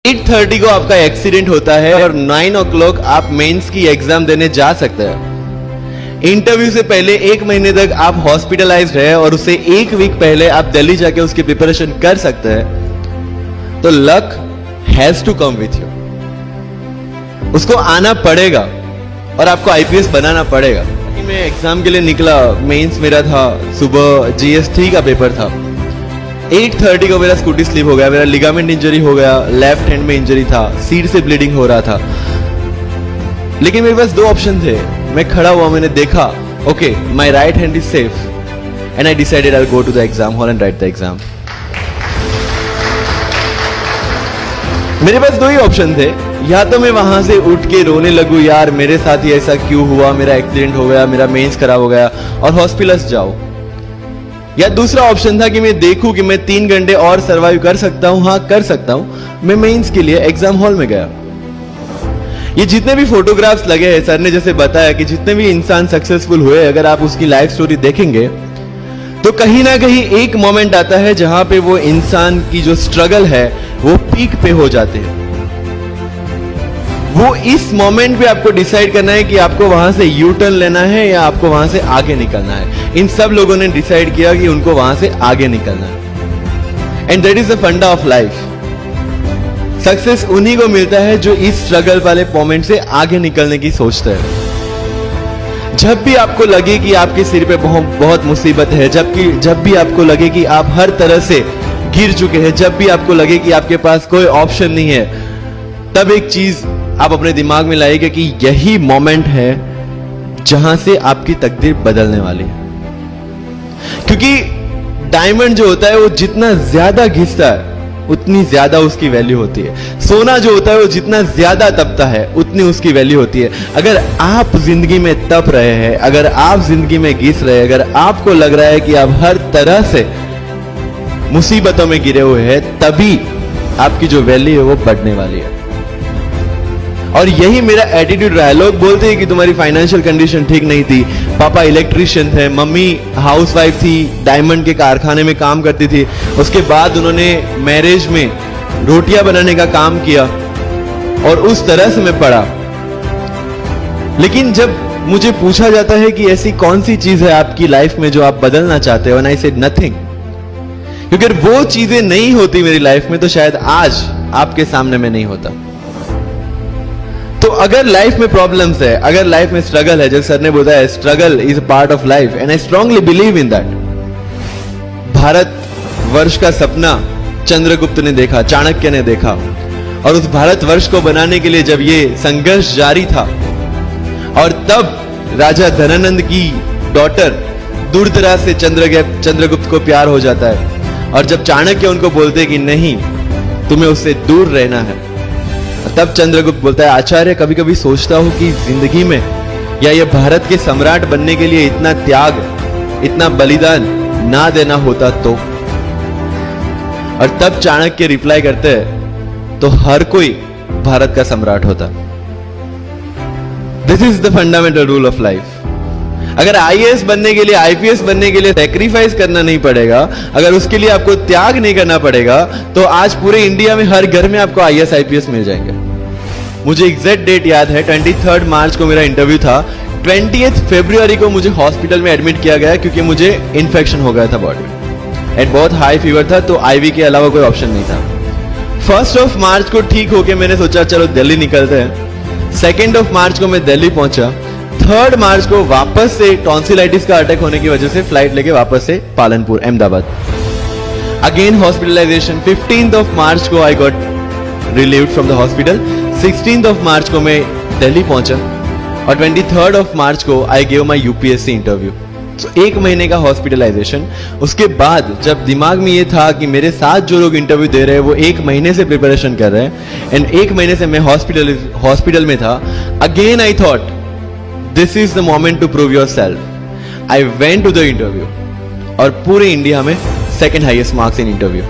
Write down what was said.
8:30 को आपका एक्सीडेंट होता है और 9 o'clock आप मेंस की एग्जाम देने जा सकते हैं। इंटरव्यू से पहले 1 महीने तक आप हॉस्पिटलाइज्ड है और उससे 1 वीक पहले आप दिल्ली जाके उसकी प्रिपरेशन कर सकते हैं। तो luck has to come with you, उसको आना पड़ेगा और आपको आईपीएस बनाना पड़ेगा। मैं एग्जाम के लिए निकला, मेंस मेरा था, सुबह GS3 का पेपर था। 8:30 को मेरा स्कूटी स्लिप हो गया, मेरा लिगामेंट इंजरी हो गया, लेफ्ट हैंड में इंजरी था, सीट से ब्लीडिंग हो रहा था। लेकिन मेरे पास 2 ऑप्शन थे। मैं खड़ा हुआ, मैंने देखा, okay my right hand is safe and I decided I will go to the exam hall and write the exam. मेरे पास 2 ही ऑप्शन थे, या तो मैं वहां से उठ के रोने लगूं, यार मेरे साथ ही ऐसा क्यों हुआ, मेरा एक्सीडेंट हो गया, मेरा मेंस खराब हो गया और हॉस्पिटल जाओ, या दूसरा ऑप्शन था कि मैं देखूं कि मैं 3 घंटे और सरवाइव कर सकता हूं। हाँ कर सकता हूं। मैं मेंस के लिए एग्जाम हॉल में गया। ये जितने भी फोटोग्राफ्स लगे हैं, सर ने जैसे बताया कि जितने भी इंसान सक्सेसफुल हुए, अगर आप उसकी लाइफ स्टोरी देखेंगे तो कहीं ना कहीं एक मोमेंट आता है जहां पे वो इंसान की जो स्ट्रगल है वो पीक पे हो जाते हैं। वो इस मोमेंट पे आपको डिसाइड करना है कि आपको वहां से यू टर्न लेना है या आपको वहां से आगे निकलना है। इन सब लोगों ने डिसाइड किया कि उनको वहां से आगे निकलना है। एंड दैट इज द फंडा ऑफ लाइफ। सक्सेस उन्हीं को मिलता है जो इस स्ट्रगल वाले मोमेंट से आगे निकलने की सोचते हैं। जब भी आपको लगे कि आपके सिर पे बहुत मुसीबत है, जब भी आपको लगे कि आप हर तरह से गिर चुके हैं, जब भी आपको लगे कि आपके पास कोई ऑप्शन नहीं है, तब एक चीज आप अपने दिमाग में लाइएगा कि यही मोमेंट है जहां से आपकी तकदीर बदलने वाली है। क्योंकि डायमंड जो होता है वो जितना ज्यादा घिसता है उतनी ज्यादा उसकी वैल्यू होती है। सोना जो होता है वो जितना ज्यादा तपता है उतनी उसकी वैल्यू होती है। अगर आप जिंदगी में तप रहे हैं, अगर आप जिंदगी में घिस रहे हैं, अगर आपको लग रहा है कि आप हर तरह से मुसीबतों में गिरे हुए हैं, तभी आपकी जो वैल्यू है वो बढ़ने वाली है। और यही मेरा एटीट्यूड रहा है। लोग बोलते हैं कि तुम्हारी फाइनेंशियल कंडीशन ठीक नहीं थी, पापा इलेक्ट्रिशियन थे, मम्मी हाउसवाइफ थी, डायमंड के कारखाने में काम करती थी, उसके बाद उन्होंने मैरिज में रोटियां बनाने का काम किया और उस तरह से मैं पढ़ा। लेकिन जब मुझे पूछा जाता है कि ऐसी कौन सी चीज है आपकी लाइफ में जो आप बदलना चाहते हो, एंड आई सेड नथिंग। क्योंकि अगर वो चीजें नहीं होती मेरी लाइफ में तो शायद आज आपके सामने में नहीं होता। तो अगर लाइफ में प्रॉब्लम्स है, अगर लाइफ में स्ट्रगल है, जैसे सर ने बताया struggle is a part of life and I strongly believe in that. Bharat वर्ष का सपना चंद्रगुप्त ने देखा, चाणक्य ने देखा, और उस भारत वर्ष को बनाने के लिए जब ये संघर्ष जारी था और तब राजा धनानंद की डॉटर दूरदराज से चंद्रगुप्त को प्यार हो जाता है, और जब चाणक्य उनको बोलते कि नहीं तुम्हें उससे दूर रहना है, तब चंद्रगुप्त बोलता है आचार्य कभी कभी सोचता हूं कि जिंदगी में या ये भारत के सम्राट बनने के लिए इतना त्याग, इतना बलिदान ना देना होता तो। और तब चाणक्य रिप्लाई करते हैं तो हर कोई भारत का सम्राट होता। This is the fundamental rule of life. अगर आईएएस बनने के लिए, आईपीएस बनने के लिए सैक्रिफाइस करना नहीं पड़ेगा, अगर उसके लिए आपको त्याग नहीं करना पड़ेगा, तो आज पूरे इंडिया में हर घर में आपको आईएएस आईपीएस मिल जाएंगे। मुझे एग्जैक्ट डेट याद है, 23 मार्च को मेरा इंटरव्यू था। 20 फरवरी को मुझे हॉस्पिटल में एडमिट किया गया क्योंकि मुझे इन्फेक्शन हो गया था बॉडी में एंड बहुत हाई फीवर था, तो आईवी के अलावा कोई ऑप्शन नहीं था। 1 मार्च को ठीक होके मैंने सोचा चलो दिल्ली निकलते हैं। 2 मार्च को मैं दिल्ली पहुंचा। 3 मार्च को वापस से टॉन्सिलाइटिस का अटैक होने की वजह से फ्लाइट लेके वापस से पालनपुर अहमदाबाद, अगेन हॉस्पिटलाइजेशन। 15 मार्च को I got relieved from the hospital. 16 मार्च को मैं दिल्ली पहुंचा और 23 मार्च को I gave my UPSC interview. तो 1 महीने का हॉस्पिटलाइजेशन। उसके बाद जब दिमाग में ये था कि मेरे साथ जो लोग इंटरव्यू दे रहे हैं वो 1 महीने से प्रिपरेशन कर रहे हैं एंड 1 महीने से मैं हॉस्पिटल में था, again I thought this is the moment to prove yourself. I went to the interview और पूरे इंडिया में 2nd highest marks in interview.